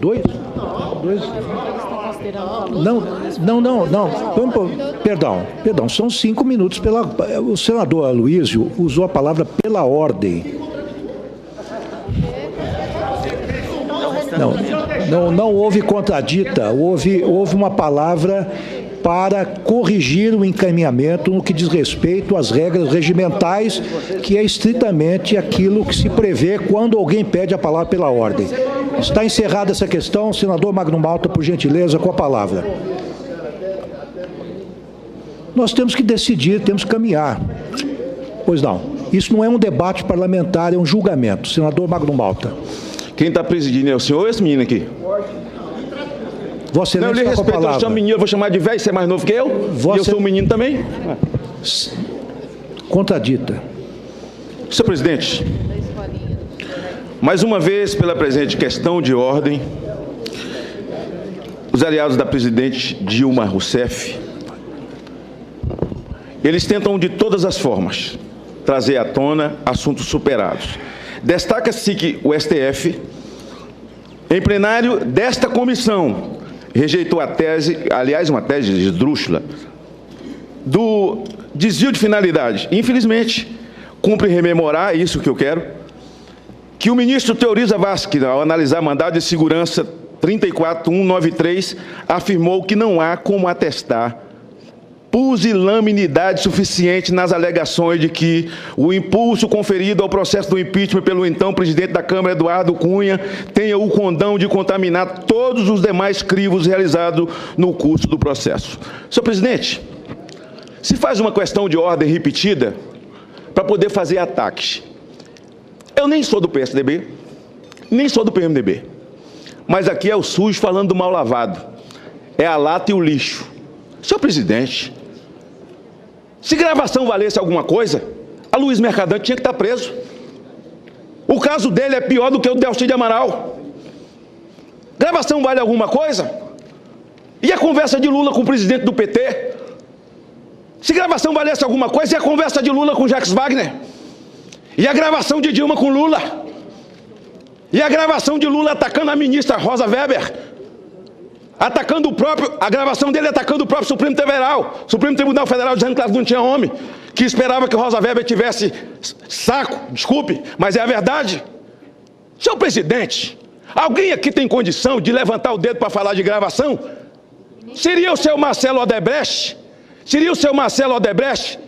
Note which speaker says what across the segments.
Speaker 1: Dois? Não. Perdão. São 5 minutos. O senador Aloysio usou a palavra pela ordem. Não houve contradita. Houve uma palavra para corrigir o encaminhamento no que diz respeito às regras regimentais, que é estritamente aquilo que se prevê quando alguém pede a palavra pela ordem. Está encerrada essa questão. Senador Magno Malta, por gentileza, com a palavra. Nós temos que decidir, temos que caminhar. Pois não. Isso não é um debate parlamentar, é um julgamento. Senador Magno Malta.
Speaker 2: Quem está presidindo é o senhor ou esse menino aqui?
Speaker 1: Vossa Excelência,
Speaker 2: não, eu lhe respeito, eu chamo menino, eu vou chamar de velho, você é mais novo que eu? E eu sou um menino também?
Speaker 1: Contradita.
Speaker 2: Senhor presidente, mais uma vez, pela presente questão de ordem, os aliados da presidente Dilma Rousseff, eles tentam de todas as formas trazer à tona assuntos superados. Destaca-se que o STF, em plenário desta comissão, rejeitou a tese, aliás, uma tese esdrúxula, do desvio de finalidade. Infelizmente, cumpre rememorar, isso que eu quero, que o ministro Teoriza Vasquez, ao analisar mandado de segurança 34193, afirmou que não há como atestar pusilanimidade suficiente nas alegações de que o impulso conferido ao processo do impeachment pelo então presidente da Câmara, Eduardo Cunha, tenha o condão de contaminar todos os demais crivos realizados no curso do processo. Senhor presidente, se faz uma questão de ordem repetida para poder fazer ataques. Eu nem sou do PSDB, nem sou do PMDB, mas aqui é o sujo falando do mal lavado. É a lata e o lixo. Senhor presidente, se gravação valesse alguma coisa, a Luiz Mercadante tinha que estar preso. O caso dele é pior do que o Delcy de Amaral. Gravação vale alguma coisa? E a conversa de Lula com o presidente do PT? Se gravação valesse alguma coisa, e a conversa de Lula com Jacques Wagner? E a gravação de Dilma com Lula? E a gravação de Lula atacando a ministra Rosa Weber? Atacando a gravação dele atacando o próprio Supremo Tribunal Federal, dizendo que não tinha homem, que esperava que Rosa Weber tivesse saco, desculpe, mas é a verdade. Senhor presidente, alguém aqui tem condição de levantar o dedo para falar de gravação? Seria o seu Marcelo Odebrecht? Seria o seu Marcelo Odebrecht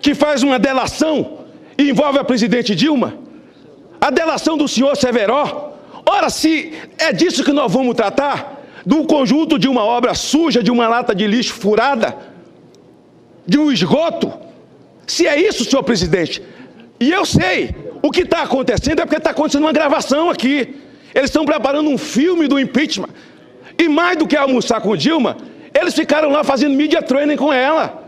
Speaker 2: que faz uma delação e envolve a presidente Dilma? A delação do senhor Severo? Ora, se é disso que nós vamos tratar, do conjunto de uma obra suja, de uma lata de lixo furada, de um esgoto, se é isso, senhor presidente, e eu sei, o que está acontecendo é porque está acontecendo uma gravação aqui, eles estão preparando um filme do impeachment, e mais do que almoçar com Dilma, eles ficaram lá fazendo media training com ela,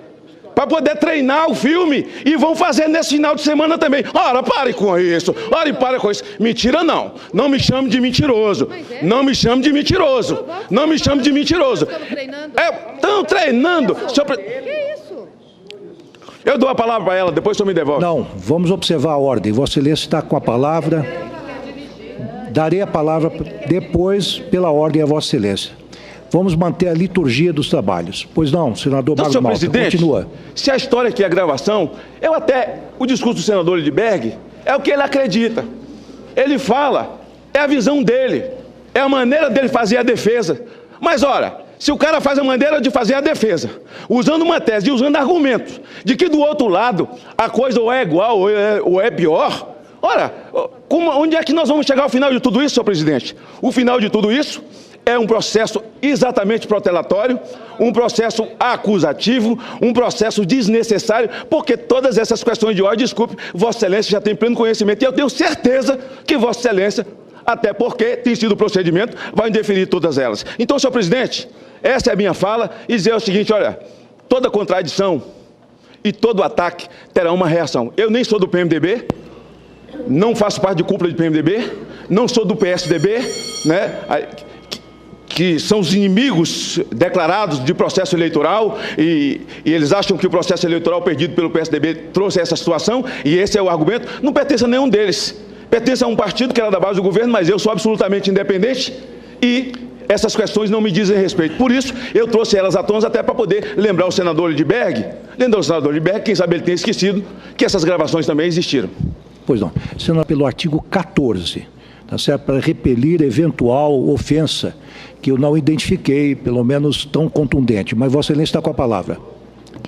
Speaker 2: para poder treinar o filme, e vão fazer nesse final de semana também. Ora, pare com isso, pare com isso. Mentira não, não me chame de mentiroso, não me chame de mentiroso, não me chame de mentiroso. Estão treinando. Eu dou a palavra para ela, depois o senhor me devolve.
Speaker 1: Não, vamos observar a ordem. Vossa Excelência está com a palavra. Darei a palavra depois, pela ordem, a Vossa Excelência. Vamos manter a liturgia dos trabalhos. Pois não, senador Magno Malta, continua.
Speaker 2: Se a história aqui é a gravação, o discurso do senador Lindbergh é o que ele acredita. Ele fala, é a visão dele, é a maneira dele fazer a defesa. Mas, ora, se o cara faz a maneira de fazer a defesa, usando uma tese, usando argumentos, de que do outro lado a coisa ou é igual ou é pior, ora, onde é que nós vamos chegar ao final de tudo isso, senhor presidente? O final de tudo isso é um processo exatamente protelatório, um processo acusativo, um processo desnecessário, porque todas essas questões de ordem, desculpe, Vossa Excelência já tem pleno conhecimento, e eu tenho certeza que Vossa Excelência, até porque tem sido o procedimento, vai indeferir todas elas. Então, senhor presidente, essa é a minha fala, e dizer o seguinte, olha, toda contradição e todo ataque terá uma reação. Eu nem sou do PMDB, não faço parte de cúpula de PMDB, não sou do PSDB, né, que são os inimigos declarados de processo eleitoral e eles acham que o processo eleitoral perdido pelo PSDB trouxe essa situação, e esse é o argumento, não pertence a nenhum deles. Pertence a um partido que era da base do governo, mas eu sou absolutamente independente E essas questões não me dizem respeito. Por isso, eu trouxe elas à tona até para poder lembrar o senador Lindbergh, quem sabe ele tenha esquecido, que essas gravações também existiram.
Speaker 1: Pois não. Senador, pelo artigo 14, tá certo? Para repelir eventual ofensa, que eu não identifiquei, pelo menos tão contundente. Mas Vossa Excelência está com a palavra.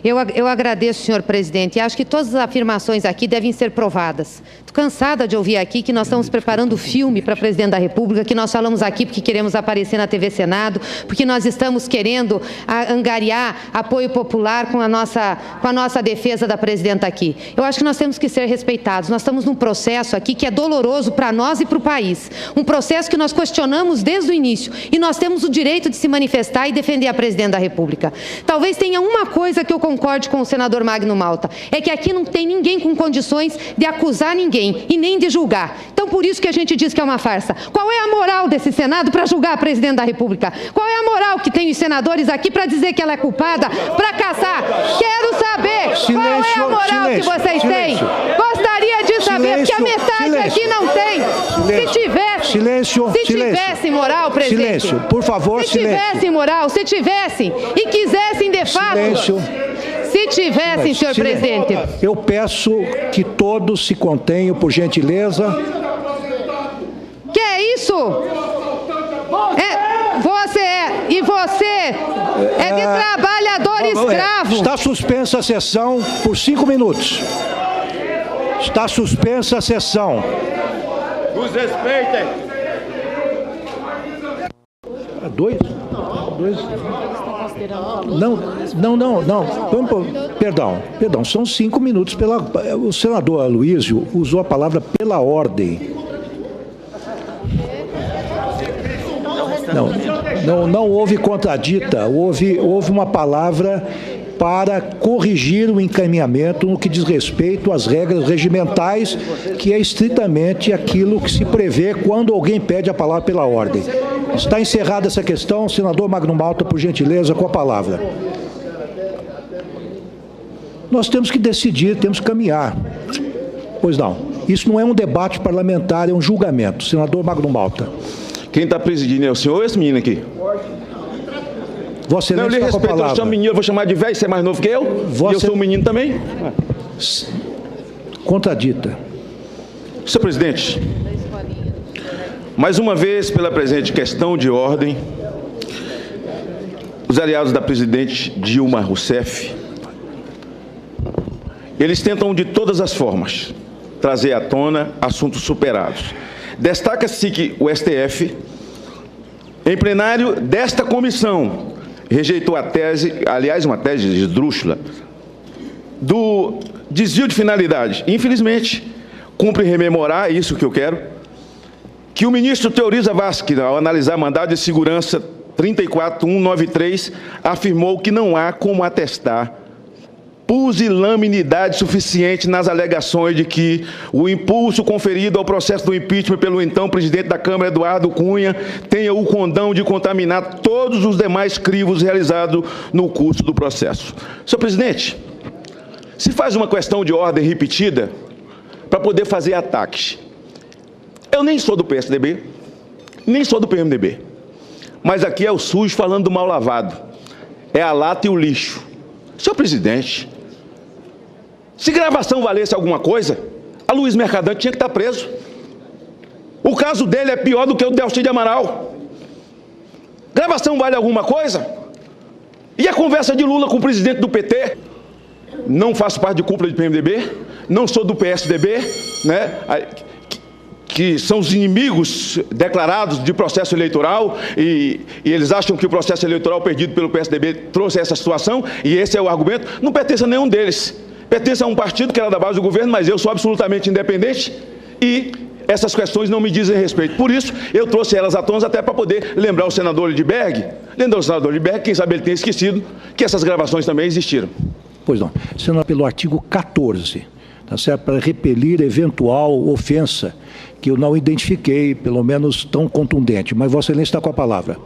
Speaker 3: Eu agradeço, senhor presidente, e acho que todas as afirmações aqui devem ser provadas. Estou cansada de ouvir aqui que nós estamos preparando filme para presidente da República, que nós falamos aqui porque queremos aparecer na TV Senado, porque nós estamos querendo angariar apoio popular com a nossa defesa da presidenta aqui. Eu acho que nós temos que ser respeitados. Nós estamos num processo aqui que é doloroso para nós e para o país. Um processo que nós questionamos desde o início. E nós temos o direito de se manifestar e defender a presidente da República. Talvez tenha uma coisa que eu concorde com o senador Magno Malta, é que aqui não tem ninguém com condições de acusar ninguém e nem de julgar. Então, por isso que a gente diz que é uma farsa. Qual é a moral desse Senado para julgar a presidente da República? Qual é a moral que tem os senadores aqui para dizer que ela é culpada, para caçar? Quero saber qual é a moral que vocês têm. Gostaria de saber, porque a metade aqui não tem. Se tivesse moral, presidente.
Speaker 1: Silêncio, por favor, silêncio.
Speaker 3: Se tivesse moral, se tivessem e quisessem de fato.
Speaker 1: Silêncio.
Speaker 3: Se tivessem, senhor presidente.
Speaker 1: Eu peço que todos se contenham, por gentileza.
Speaker 3: Que é isso? Você é de trabalhador escravo.
Speaker 1: Está suspensa a sessão por 5 minutos. Está suspensa a sessão.
Speaker 2: Nos respeitem.
Speaker 1: Dois? Não. Perdão. São 5 minutos. O senador Aloysio usou a palavra pela ordem. Não houve contradita. Houve uma palavra para corrigir o encaminhamento no que diz respeito às regras regimentais, que é estritamente aquilo que se prevê quando alguém pede a palavra pela ordem. Está encerrada essa questão. Senador Magno Malta, por gentileza, com a palavra. Nós temos que decidir, temos que caminhar. Pois não. Isso não é um debate parlamentar, é um julgamento. Senador Magno Malta.
Speaker 2: Quem está presidindo é o senhor ou esse menino aqui?
Speaker 1: Vossa Excelência,
Speaker 2: não, eu lhe respeito, eu chamo menino, eu vou chamar de velho, você é mais novo que eu? E eu sou um menino também?
Speaker 1: Contradita.
Speaker 2: Senhor presidente, mais uma vez, pela presente questão de ordem, os aliados da presidente Dilma Rousseff, eles tentam de todas as formas trazer à tona assuntos superados. Destaca-se que o STF, em plenário desta comissão, rejeitou a tese, aliás, uma tese esdrúxula, do desvio de finalidade. Infelizmente, cumpre rememorar, isso que eu quero, que o ministro Teoriza Vasquez, ao analisar mandado de segurança 34193, afirmou que não há como atestar pusilanimidade suficiente nas alegações de que o impulso conferido ao processo do impeachment pelo então presidente da Câmara, Eduardo Cunha, tenha o condão de contaminar todos os demais crivos realizados no curso do processo. Senhor presidente, se faz uma questão de ordem repetida para poder fazer ataques. Eu nem sou do PSDB, nem sou do PMDB, mas aqui é o sujo falando do mal lavado. É a lata e o lixo. Senhor presidente, se gravação valesse alguma coisa, a Luiz Mercadante tinha que estar preso. O caso dele é pior do que o Delcy de Amaral. Gravação vale alguma coisa? E a conversa de Lula com o presidente do PT? Não faço parte de cúpula de PMDB, não sou do PSDB, né? Que são os inimigos declarados de processo eleitoral e eles acham que o processo eleitoral perdido pelo PSDB trouxe essa situação e esse é o argumento. Não pertence a nenhum deles. Pertence a um partido que era da base do governo, mas eu sou absolutamente independente e essas questões não me dizem respeito. Por isso, eu trouxe elas à tona até para poder lembrar o senador Lindbergh, quem sabe ele tenha esquecido, que essas gravações também existiram.
Speaker 1: Pois não. Senador, pelo artigo 14, tá certo? Para repelir eventual ofensa, que eu não identifiquei, pelo menos tão contundente. Mas Vossa Excelência está com a palavra.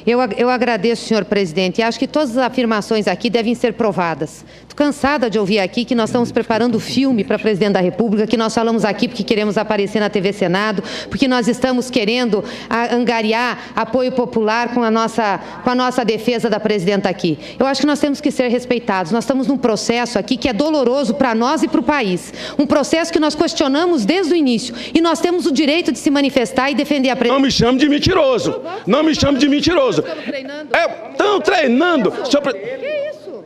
Speaker 3: Eu agradeço, senhor presidente, e acho que todas as afirmações aqui devem ser provadas. Estou cansada de ouvir aqui que nós estamos preparando filme para presidente da República, que nós falamos aqui porque queremos aparecer na TV Senado, porque nós estamos querendo angariar apoio popular com a nossa defesa da presidenta aqui. Eu acho que nós temos que ser respeitados. Nós estamos num processo aqui que é doloroso para nós e para o país. Um processo que nós questionamos desde o início. E nós temos o direito de se manifestar e defender a presidenta.
Speaker 2: Não me chame de mentiroso. Não me chame de mentiroso. Estão treinando.
Speaker 3: Que isso?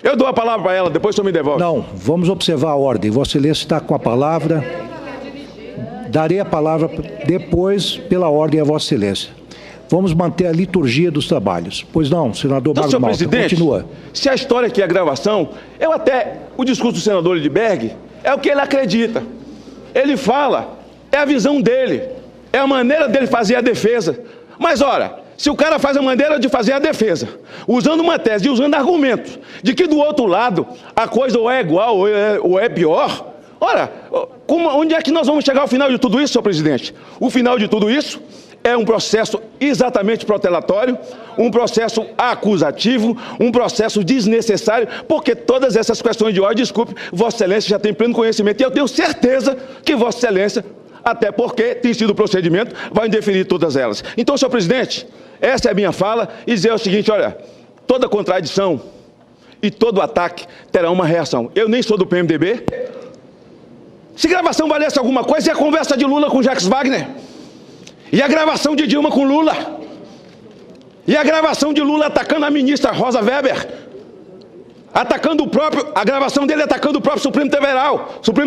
Speaker 2: Eu dou a palavra para ela, depois o senhor me devolve.
Speaker 1: Não, vamos observar a ordem. Vossa Excelência está com a palavra. Darei a palavra depois, pela ordem, a Vossa Excelência. Vamos manter a liturgia dos trabalhos. Pois não, senador
Speaker 2: Então,
Speaker 1: Marcos
Speaker 2: senhor
Speaker 1: Malta,
Speaker 2: presidente,
Speaker 1: continua.
Speaker 2: se a história aqui é gravação, o discurso do senador Lindbergh é o que ele acredita. Ele fala, é a visão dele, é a maneira dele fazer a defesa. Mas, ora, se o cara faz a maneira de fazer a defesa, usando uma tese e usando argumentos, de que do outro lado a coisa ou é igual ou é pior, ora, onde é que nós vamos chegar ao final de tudo isso, senhor presidente? O final de tudo isso é um processo exatamente protelatório, um processo acusativo, um processo desnecessário, porque todas essas questões de ordem, desculpe, Vossa Excelência já tem pleno conhecimento, e eu tenho certeza que Vossa Excelência, até porque tem sido o procedimento, vai indeferir todas elas. Então, senhor presidente, essa é a minha fala, e dizer o seguinte, olha, toda contradição e todo ataque terá uma reação. Eu nem sou do PMDB. Se gravação valesse alguma coisa, é a conversa de Lula com Jacques Wagner. E a gravação de Dilma com Lula. E a gravação de Lula atacando a ministra Rosa Weber. Atacando a gravação dele atacando o próprio Supremo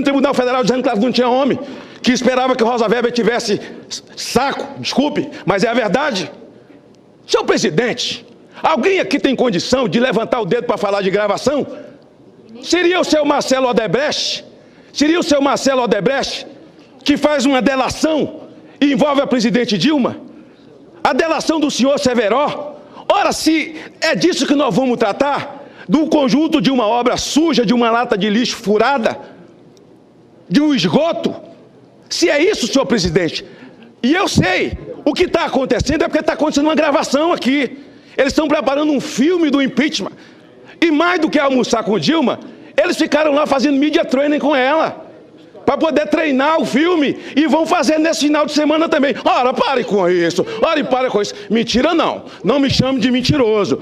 Speaker 2: Tribunal Federal, dizendo que não tinha homem, que esperava que Rosa Weber tivesse saco, desculpe, mas é a verdade. Senhor presidente, alguém aqui tem condição de levantar o dedo para falar de gravação? Seria o seu Marcelo Odebrecht? Seria o seu Marcelo Odebrecht que faz uma delação e envolve a presidente Dilma? A delação do senhor Severo? Ora, se é disso que nós vamos tratar, do conjunto de uma obra suja, de uma lata de lixo furada, de um esgoto, se é isso, senhor presidente, e eu sei, o que está acontecendo é porque está acontecendo uma gravação aqui. Eles estão preparando um filme do impeachment. E mais do que almoçar com Dilma, eles ficaram lá fazendo media training com ela, para poder treinar o filme, e vão fazer nesse final de semana também. Ora, pare com isso, ora, pare com isso. Mentira não, não me chame de mentiroso.